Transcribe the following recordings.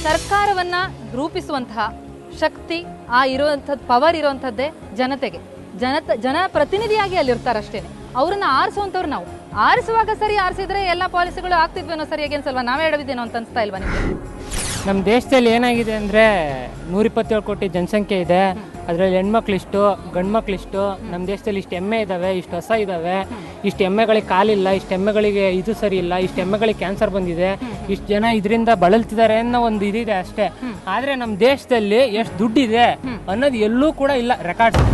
ಸರ್ಕಾರವನ್ನ ರೂಪಿಸುವಂತಹ ಶಕ್ತಿ ಆ ಇರುವಂಥದ್ದು ಪವರ್ ಇರುವಂಥದ್ದೇ ಜನತೆಗೆ. ಜನಪ್ರತಿನಿಧಿಯಾಗಿ ಅಲ್ಲಿ ಇರ್ತಾರಷ್ಟೇನೆ. ಅವ್ರನ್ನ ಆರಿಸುವಂಥವ್ರು ನಾವು. ಆರಿಸುವಾಗ ಸರಿ ಆರಿಸಿದ್ರೆ ಎಲ್ಲ ಪಾಲಿಸಿಗಳು ಆಗ್ತಿದ್ವೇನೋ ಸರಿಯಾಗಿ ಅನ್ಸಲ್ವಾ? ನಾವೇ ಎಡವಿದ್ದೇನೋ ಅಂತ ಅನ್ಸ್ತಾ ಇಲ್ವಾ ನಿಮಗೆ? ನಮ್ಮ ದೇಶದಲ್ಲಿ ಏನಾಗಿದೆ ಅಂದರೆ 127 ಕೋಟಿ ಜನಸಂಖ್ಯೆ ಇದೆ. ಅದರಲ್ಲಿ ಹೆಣ್ಮಕ್ಳಿಷ್ಟು, ಗಂಡು ಮಕ್ಳಿಷ್ಟು. ನಮ್ಮ ದೇಶದಲ್ಲಿ ಇಷ್ಟು ಎಮ್ಮೆ ಇದ್ದಾವೆ, ಇಷ್ಟು ಹಸ ಇದ್ದಾವೆ, ಇಷ್ಟು ಎಮ್ಮೆಗಳಿಗೆ ಕಾಲಿಲ್ಲ, ಇಷ್ಟು ಎಮ್ಮೆಗಳಿಗೆ ಇದು ಸರಿ ಇಲ್ಲ, ಇಷ್ಟು ಎಮ್ಮೆಗಳಿಗೆ ಕ್ಯಾನ್ಸರ್ ಬಂದಿದೆ, ಇಷ್ಟು ಜನ ಇದರಿಂದ ಬಳಲ್ತಿದ್ದಾರೆ ಅನ್ನೋ ಒಂದು ಇದಿದೆ ಅಷ್ಟೇ. ಆದರೆ ನಮ್ಮ ದೇಶದಲ್ಲಿ ಎಷ್ಟು ದುಡ್ಡಿದೆ ಅನ್ನೋದು ಎಲ್ಲೂ ಕೂಡ ಇಲ್ಲ ರೆಕಾರ್ಡ್ಸ್.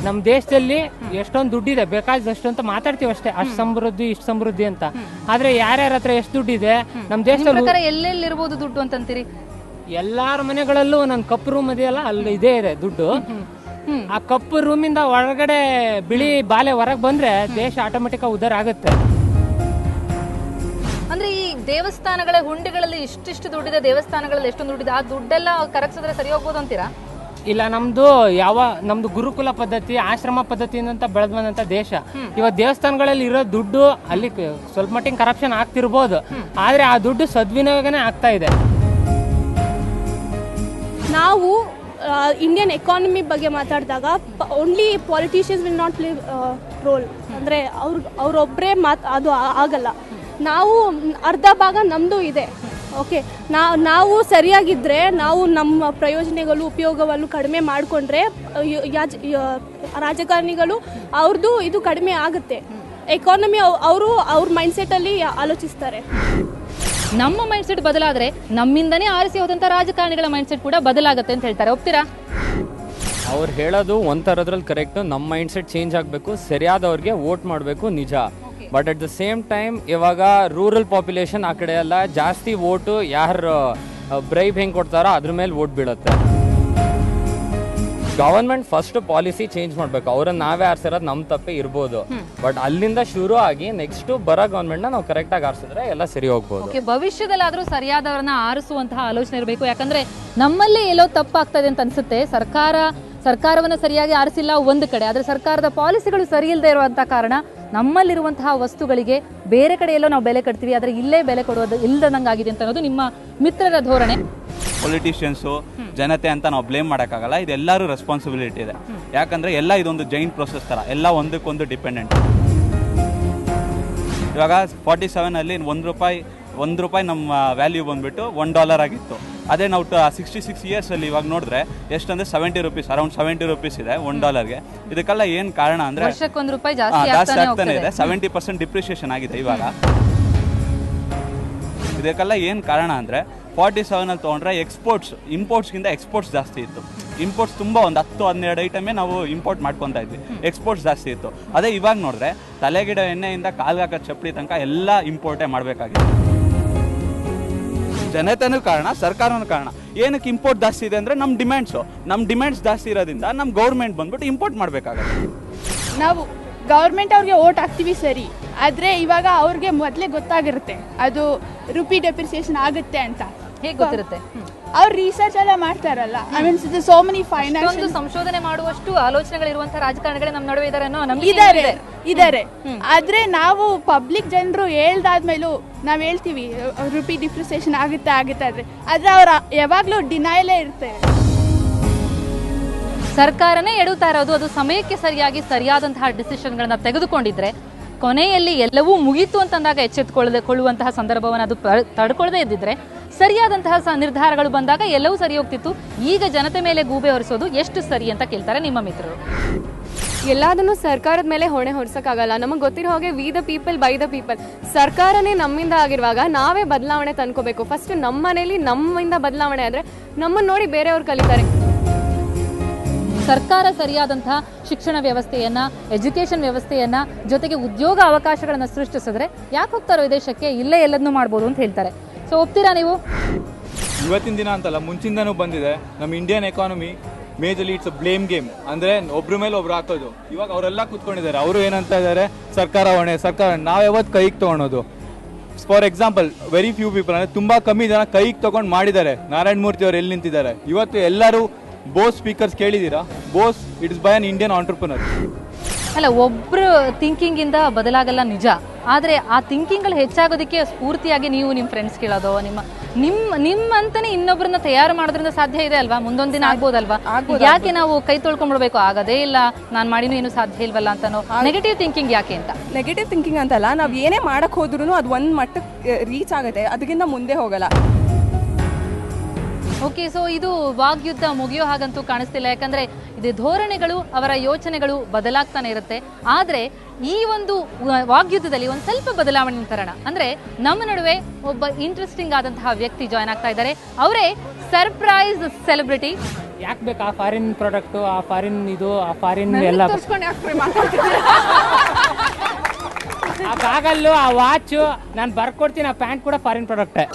ನಮ್ಮ ದೇಶದಲ್ಲಿ ಎಷ್ಟೊಂದು ದುಡ್ಡಿದೆ, ಬೇಕಾದಷ್ಟು ಅಂತ ಮಾತಾಡ್ತೀವಿ ಅಷ್ಟೇ, ಅಷ್ಟು ಸಮೃದ್ಧಿ ಇಷ್ಟು ಸಮೃದ್ಧಿ ಅಂತ. ಆದ್ರೆ ಯಾರ್ಯಾರ ಹತ್ರ ಎಷ್ಟು ದುಡ್ಡಿದೆ ನಮ್ಮ ದೇಶದಲ್ಲಿ, ಎಲ್ಲೆಲ್ಲಿರ್ಬೋದು ದುಡ್ಡು ಅಂತಂತೀರಿ? ಎಲ್ಲಾರ ಮನೆಗಳಲ್ಲೂ ನನ್ನ ಕಪ್ಪು ರೂಮ್ ಇದೆಯಲ್ಲ, ಅಲ್ಲಿ ಇದೇ ಇದೆ ದುಡ್ಡು. ಆ ಕಪ್ಪು ರೂಮಿಂದ ಒಳಗಡೆ ಬಿಳಿ ಬಾಲೆ ಹೊರಗೆ ಬಂದ್ರೆ ದೇಶ ಆಟೋಮೆಟಿಕ್ ಉದ್ಧಾರ ಆಗುತ್ತೆ. ಅಂದ್ರೆ ಈ ದೇವಸ್ಥಾನಗಳ ಹುಂಡಿಗಳಲ್ಲಿ ಇಷ್ಟಿಷ್ಟು ದುಡ್ಡಿದೆ, ದೇವಸ್ಥಾನಗಳಲ್ಲಿ ಎಷ್ಟೊಂದು ದುಡ್ಡಿದೆ, ಆ ದುಡ್ಡೆಲ್ಲ ಕರಗಿಸಿದ್ರೆ ಸರಿ ಹೋಗ್ಬೋದು ಅಂತೀರಾ? ಇಲ್ಲ, ನಮ್ದು ಗುರುಕುಲ ಪದ್ಧತಿ, ಆಶ್ರಮ ಪದ್ಧತಿಯಿಂದ ಬೆಳೆದ್ ಬಂದಂತ ದೇಶ. ಇವತ್ತು ದೇವಸ್ಥಾನಗಳಲ್ಲಿ ಇರೋ ದುಡ್ಡು ಅಲ್ಲಿ ಸ್ವಲ್ಪ ಮಟ್ಟಿಗೆ ಕರಪ್ಷನ್ ಆಗ್ತಿರ್ಬೋದು, ಆದ್ರೆ ಆ ದುಡ್ಡು ಸದ್ವಿನಿಯೋಗನೇ ಆಗ್ತಾ ಇದೆ. ನಾವು ಇಂಡಿಯನ್ ಎಕಾನಮಿ ಬಗ್ಗೆ ಮಾತಾಡಿದಾಗ only politicians will not play role. ಅಂದರೆ ಅವ್ರೊಬ್ಬರೇ ಅದು ಆಗಲ್ಲ. ನಾವು ಅರ್ಧ ಭಾಗ ನಮ್ಮದು ಇದೆ. ಓಕೆ, ನಾವು ಸರಿಯಾಗಿದ್ದರೆ, ನಾವು ನಮ್ಮ ಪ್ರಯೋಜನಗಳು ಉಪಯೋಗವನ್ನು ಕಡಿಮೆ ಮಾಡಿಕೊಂಡ್ರೆ ರಾಜಕಾರಣಿಗಳು ಅವ್ರದ್ದು ಇದು ಕಡಿಮೆ ಆಗುತ್ತೆ. ಎಕಾನಮಿ ಅವ್ರ ಮೈಂಡ್ಸೆಟ್ಟಲ್ಲಿ ಆಲೋಚಿಸ್ತಾರೆ. ನಮ್ಮ ಮೈಂಡ್ಸೆಟ್ ಬದಲಾದ್ರೆ ನಮ್ಮಿಂದನೇ ಆರಿಸಿ ಹೋದಂಥ ರಾಜಕಾರಣಿಗಳ ಮೈಂಡ್ಸೆಟ್ ಕೂಡ ಬದಲಾಗುತ್ತೆ ಅಂತ ಹೇಳ್ತಾರೆ. ಒಪ್ತೀರಾ? ಅವ್ರು ಹೇಳೋದು ಒಂಥರದ್ರಲ್ಲಿ ಕರೆಕ್ಟು. ನಮ್ಮ ಮೈಂಡ್ಸೆಟ್ ಚೇಂಜ್ ಆಗಬೇಕು, ಸರಿಯಾದವ್ರಿಗೆ ವೋಟ್ ಮಾಡಬೇಕು, ನಿಜ. But at the same time ಇವಾಗ ರೂರಲ್ ಪಾಪ್ಯುಲೇಷನ್ ಆ ಕಡೆ ಎಲ್ಲ ಜಾಸ್ತಿ ವೋಟು ಯಾರು ಬ್ರೈಬ್ ಹೆಂಗೆ ಕೊಡ್ತಾರೋ ಅದ್ರ ಮೇಲೆ ವೋಟ್ ಬೀಳುತ್ತೆ. ಗವರ್ಮೆಂಟ್ ಫಸ್ಟ್ ಪಾಲಿಸಿ ಚೇಂಜ್ ಮಾಡಬೇಕು. ಅವ್ರನ್ನ ನಾವೇ ಆರಿಸಿರೋದು ನಮ್ಮ ತಪ್ಪೇ ಇರ್ಬೋದು, ಬಟ್ ಅಲ್ಲಿಂದ ಶುರು ಆಗಿ ನೆಕ್ಸ್ಟ್ ಬರೋ ಗವರ್ಮೆಂಟ್ನ ನಾವು ಕರೆಕ್ಟಾಗಿ ಆರಿಸಿದ್ರೆ ಎಲ್ಲ ಸರಿ ಹೋಗ್ಬೋದು. ಭವಿಷ್ಯದಲ್ಲಾದರೂ ಸರಿಯಾದವರನ್ನ ಆರಿಸುವಂತಹ ಆಲೋಚನೆ ಇರಬೇಕು. ಯಾಕಂದ್ರೆ ನಮ್ಮಲ್ಲೇ ಎಲ್ಲೋ ತಪ್ಪಾಗ್ತದೆ ಅಂತ ಅನ್ಸುತ್ತೆ. ಸರ್ಕಾರವನ್ನು ಸರಿಯಾಗಿ ಆರಿಸಿಲ್ಲ ಒಂದು ಕಡೆ, ಆದರೆ ಸರ್ಕಾರದ ಪಾಲಿಸಿಗಳು ಸರಿ ಇಲ್ಲದೆ ಇರುವಂತಹ ಕಾರಣ ನಮ್ಮಲ್ಲಿರುವಂತಹ ವಸ್ತುಗಳಿಗೆ ಬೇರೆ ಕಡೆ ಎಲ್ಲೋ ನಾವು ಬೆಲೆ ಕಟ್ತೀವಿ, ಆದರೆ ಇಲ್ಲೇ ಬೆಲೆ ಕೊಡೋದು ಇಲ್ಲದಂಗಾಗಿದೆ ಅಂತ ಅನ್ನೋದು ನಿಮ್ಮ ಮಿತ್ರರ ಧೋರಣೆ. ಪೊಲಿಟಿಷಿಯನ್ಸು, ಜನತೆ ಅಂತ ನಾವು ಬ್ಲೇಮ್ ಮಾಡೋಕ್ಕಾಗಲ್ಲ. ಇದೆಲ್ಲರೂ ರೆಸ್ಪಾನ್ಸಿಬಿಲಿಟಿ ಇದೆ. ಯಾಕಂದರೆ ಎಲ್ಲ ಇದೊಂದು ಜೈಂಟ್ ಪ್ರೊಸೆಸ್ ಥರ, ಎಲ್ಲ ಒಂದಕ್ಕೊಂದು ಡಿಪೆಂಡೆಂಟ್. ಇವಾಗ 47ಅಲ್ಲಿ ಒಂದು ರೂಪಾಯಿ ನಮ್ಮ ವ್ಯಾಲ್ಯೂ ಬಂದುಬಿಟ್ಟು $1 ಆಗಿತ್ತು. ಅದೇ ನಾವು 66 ಇಯರ್ಸಲ್ಲಿ ಇವಾಗ ನೋಡಿದ್ರೆ ಎಷ್ಟಂದ್ರೆ ₹70, ಅರೌಂಡ್ ₹70 ಇದೆ $1. ಇದಕ್ಕೆಲ್ಲ ಏನು ಕಾರಣ ಅಂದರೆ ಜಾಸ್ತಿ ಆಗ್ತಾನೆ ಇದೆ. 70% ಡಿಪ್ರಿಷಿಯೇಷನ್ ಆಗಿದೆ ಇವಾಗ. ಇದಕ್ಕೆಲ್ಲ ಏನು ಕಾರಣ ಅಂದರೆ 47ಅಲ್ಲಿ ತೊಗೊಂಡ್ರೆ ಇಂಪೋರ್ಟ್ಸ್ಗಿಂತ ಎಕ್ಸ್ಪೋರ್ಟ್ಸ್ ಜಾಸ್ತಿ ಇತ್ತು. ಇಂಪೋರ್ಟ್ಸ್ ತುಂಬ ಒಂದು 10-12 ಐಟಮೇ ನಾವು ಇಂಪೋರ್ಟ್ ಮಾಡ್ಕೊತಾ ಇದ್ವಿ, ಎಕ್ಸ್ಪೋರ್ಟ್ಸ್ ಜಾಸ್ತಿ ಇತ್ತು. ಅದೇ ಇವಾಗ ನೋಡಿದ್ರೆ ತಲೆಗಿಡ ಎಣ್ಣೆಯಿಂದ ಕಾಲ್ಗಾಕ ಚಪ್ಪಲಿ ತನಕ ಎಲ್ಲ ಇಂಪೋರ್ಟೇ ಮಾಡಬೇಕಾಗಿದೆ. ಜನತೆನೂ ಕಾರಣ, ಸರ್ಕಾರನೂ ಕಾರಣ. ಏನಕ್ಕೆ ಇಂಪೋರ್ಟ್ ಜಾಸ್ತಿ ಇದೆ ಅಂದರೆ ನಮ್ಮ ಡಿಮ್ಯಾಂಡ್ಸ್ ಜಾಸ್ತಿ ಇರೋದ್ರಿಂದ ನಮ್ಮ ಗೌರ್ಮೆಂಟ್ ಬಂದ್ಬಿಟ್ಟು ಇಂಪೋರ್ಟ್ ಮಾಡಬೇಕಾಗುತ್ತೆ. ನಾವು ಗೌರ್ಮೆಂಟ್ ಅವ್ರಿಗೆ ಓಟ್ ಹಾಕ್ತೀವಿ ಸರಿ, ಆದರೆ ಇವಾಗ ಅವ್ರಿಗೆ ಮೊದಲೇ ಗೊತ್ತಾಗಿರುತ್ತೆ ಅದು ರುಪಿ ಡೆಪ್ರಿಸಿಯೇಷನ್ ಆಗುತ್ತೆ ಅಂತ. ಹೇಗೆ ಗೊತ್ತಿರುತ್ತೆ? ಅವ್ರು ರಿಸರ್ಚ್ ಎಲ್ಲ ಮಾಡ್ತಾರಲ್ಲ. I means so many finance ಸಂಶೋಧನೆ ಮಾಡುವಷ್ಟು ಆಲೋಚನೆಗಳಿರುವಂತಹ ರಾಜಕಾರಣಿಗಳೇ ನಮ್ಮ ನಡುವೆ ಇದ್ದಾರೆ. ಆದ್ರೆ ನಾವು ಪಬ್ಲಿಕ್ ಜನರು ಹೇಳ್ದಾದ್ಮೇಲೂ ನಾವು ಹೇಳ್ತೀವಿ ರುಪಿ ಡಿಪ್ರಿಸಿಯೇಷನ್ ಆಗುತ್ತೆ ಆದ್ರೆ ಅವ್ರು ಯಾವಾಗ್ಲೂ ಡಿನೈಲೇ ಇರ್ತಾರೆ. ಸರ್ಕಾರನೇ ಎಡುತ್ತಾ ಇರೋದು. ಅದು ಸಮಯಕ್ಕೆ ಸರಿಯಾದಂತಹ ಡಿಸಿಷನ್ಗಳನ್ನ ತೆಗೆದುಕೊಂಡಿದ್ರೆ ಕೊನೆಯಲ್ಲಿ ಎಲ್ಲವೂ ಮುಗೀತು ಅಂತಂದಾಗ ಎಚ್ಚೆತ್ತುಕೊಳ್ಳುವಂತಹ ಸಂದರ್ಭವನ್ನು ಅದು ತಡ್ಕೊಳ್ಳದೆ ಇದ್ದಿದ್ರೆ, ಸರಿಯಾದಂತಹ ನಿರ್ಧಾರಗಳು ಬಂದಾಗ ಎಲ್ಲವೂ ಸರಿ ಹೋಗ್ತಿತ್ತು. ಈಗ ಜನತೆ ಮೇಲೆ ಗೂಬೆ ಹೊರಿಸೋದು ಎಷ್ಟು ಸರಿ ಅಂತ ಕೇಳ್ತಾರೆ ನಿಮ್ಮ ಮಿತ್ರರು. ಎಲ್ಲದನ್ನು ಸರ್ಕಾರದ ಮೇಲೆ ಹೊಣೆ ಹೊರಿಸೋಕ್ಕಾಗಲ್ಲ. ನಮಗೆ ಗೊತ್ತಿರೋ ಹಾಗೆ we the people by the people. ಸರ್ಕಾರನೇ ನಮ್ಮಿಂದ ಆಗಿರುವಾಗ ನಾವೇ ಬದಲಾವಣೆ ತಂದ್ಕೋಬೇಕು. ಫಸ್ಟ್ ನಮ್ಮ ಮನೇಲಿ ನಮ್ಮಿಂದ ಬದಲಾವಣೆ ಆದರೆ ನಮ್ಮನ್ನು ನೋಡಿ ಬೇರೆಯವ್ರು ಕಲಿತಾರೆ. ಸರ್ಕಾರ ಸರಿಯಾದಂತಹ ಶಿಕ್ಷಣ ವ್ಯವಸ್ಥೆಯನ್ನ, ಎಜುಕೇಶನ್ ವ್ಯವಸ್ಥೆಯನ್ನ, ಜೊತೆಗೆ ಉದ್ಯೋಗ ಅವಕಾಶಗಳನ್ನು ಸೃಷ್ಟಿಸಿದ್ರೆ ಯಾಕೆ ಹೋಗ್ತಾರೋ ವಿದೇಶಕ್ಕೆ, ಇಲ್ಲೇ ಎಲ್ಲದನ್ನೂ ಮಾಡ್ಬೋದು ಅಂತ ಹೇಳ್ತಾರೆ. ಸೊ ಒಪ್ತೀರಾ ನೀವು? ಇವತ್ತಿನ ದಿನ ಅಂತಲ್ಲ, ಮುಂಚಿಂದನೂ ಬಂದಿದೆ. ನಮ್ಮ Indian economy majorly it's blame game. ಅಂದರೆ ಒಬ್ರ ಮೇಲೆ ಒಬ್ರು ಹಾಕೋದು. ಇವಾಗ ಅವರೆಲ್ಲ ಕೂತ್ಕೊಂಡಿದ್ದಾರೆ. ಅವರು ಏನಂತ ಇದ್ದಾರೆ, ಸರ್ಕಾರ ಹೊಣೆ, ನಾವು ಯಾವತ್ತು ಕೈಗೆ ತೊಗೊಳೋದು. For example, very few people, ಅಂದರೆ ತುಂಬ ಕಮ್ಮಿ ಜನ ಕೈಗೆ ತೊಗೊಂಡು ಮಾಡಿದ್ದಾರೆ. ನಾರಾಯಣ ಮೂರ್ತಿ ಅವರು ಎಲ್ಲಿ ನಿಂತಿದ್ದಾರೆ ಇವತ್ತು? ಎಲ್ಲರೂ ಬೋಸ್ ಸ್ಪೀಕರ್ಸ್ ಕೇಳಿದ್ದೀರಾ? Bose it's by an Indian entrepreneur. ಅಲ್ಲ, ಒಬ್ರು ಥಿಂಕಿಂಗ್ ಇಂದ ಬದಲಾಗಲ್ಲ ನಿಜ, ಆದ್ರೆ ಆ ಥಿಂಕಿಂಗ್ಗಳು ಹೆಚ್ಚಾಗೋದಕ್ಕೆ ಸ್ಫೂರ್ತಿಯಾಗಿ ನೀವು ನಿಮ್ಮ ಫ್ರೆಂಡ್ಸ್ ಕೇಳೋದು, ನಿಮ್ಮಂತಾನೆ ಇನ್ನೊಬ್ಬರನ್ನ ತಯಾರು ಮಾಡೋದ್ರಿಂದ ಸಾಧ್ಯ ಇದೆ ಅಲ್ವಾ? ಮುಂದೊಂದು ದಿನ ಆಗ್ಬೋದಲ್ವಾ? ಯಾಕೆ ನಾವು ಕೈ ತೊಳ್ಕೊಂಡ್ಬಿಡ್ಬೇಕು, ಆಗದೇ ಇಲ್ಲ, ನಾನು ಮಾಡಿನೂ ಏನು ಸಾಧ್ಯ ಇಲ್ವಲ್ಲ ಅಂತಾನೋ ನೆಗೆಟಿವ್ ಥಿಂಕಿಂಗ್ ಯಾಕೆ ಅಂತ? ನೆಗೆಟಿವ್ ಥಿಂಕಿಂಗ್ ಅಂತಲ್ಲ, ನಾವು ಏನೇ ಮಾಡಕ್ ಹೋದ್ರೂ ಅದು ಒಂದು ಮಟ್ಟಕ್ಕೆ ರೀಚ್ ಆಗುತ್ತೆ, ಅದಕ್ಕಿಂತ ಮುಂದೆ ಹೋಗಲ್ಲ. ಓಕೆ, ಸೊ ಇದು ವಾಗ್ಯುದ್ಧ ಮುಗಿಯೋ ಹಾಗಂತೂ ಕಾಣಿಸ್ತಿಲ್ಲ. ಯಾಕಂದ್ರೆ ಇದು ಧೋರಣೆಗಳು, ಅವರ ಯೋಚನೆಗಳು ಬದಲಾಗ್ತಾನೆ ಇರುತ್ತೆ. ಆದ್ರೆ ಈ ಒಂದು ವಾಗ್ಯುದ್ಧದಲ್ಲಿ ಒಂದು ಸ್ವಲ್ಪ ಬದಲಾವಣೆ ತರೋಣ. ಅಂದ್ರೆ ನಮ್ಮ ನಡುವೆ ಒಬ್ಬ ಇಂಟ್ರೆಸ್ಟಿಂಗ್ ಆದಂತಹ ವ್ಯಕ್ತಿ ಜಾಯ್ನ್ ಆಗ್ತಾ ಇದ್ದಾರೆ. ಅವರೇ ಸರ್ಪ್ರೈಸ್ ಸೆಲೆಬ್ರಿಟಿ. ಯಾಕೆ ಬೇಕು ಆ ಫಾರಿನ್ ಪ್ರಾಡಕ್ಟು, ಆ ಫಾರಿನ್ ಇದು, ಆ ಫಾರಿನ್ ಎಲ್ಲ, ಆ ಗಾಗಲ್ಲು, ಆ ವಾಚು, ನಾನು ಬರ್ಕೊಡ್ತೀನಿ, ಆ ಪ್ಯಾಂಟ್ ಕೂಡ ಫಾರಿನ್ ಪ್ರಾಡಕ್ಟೇ.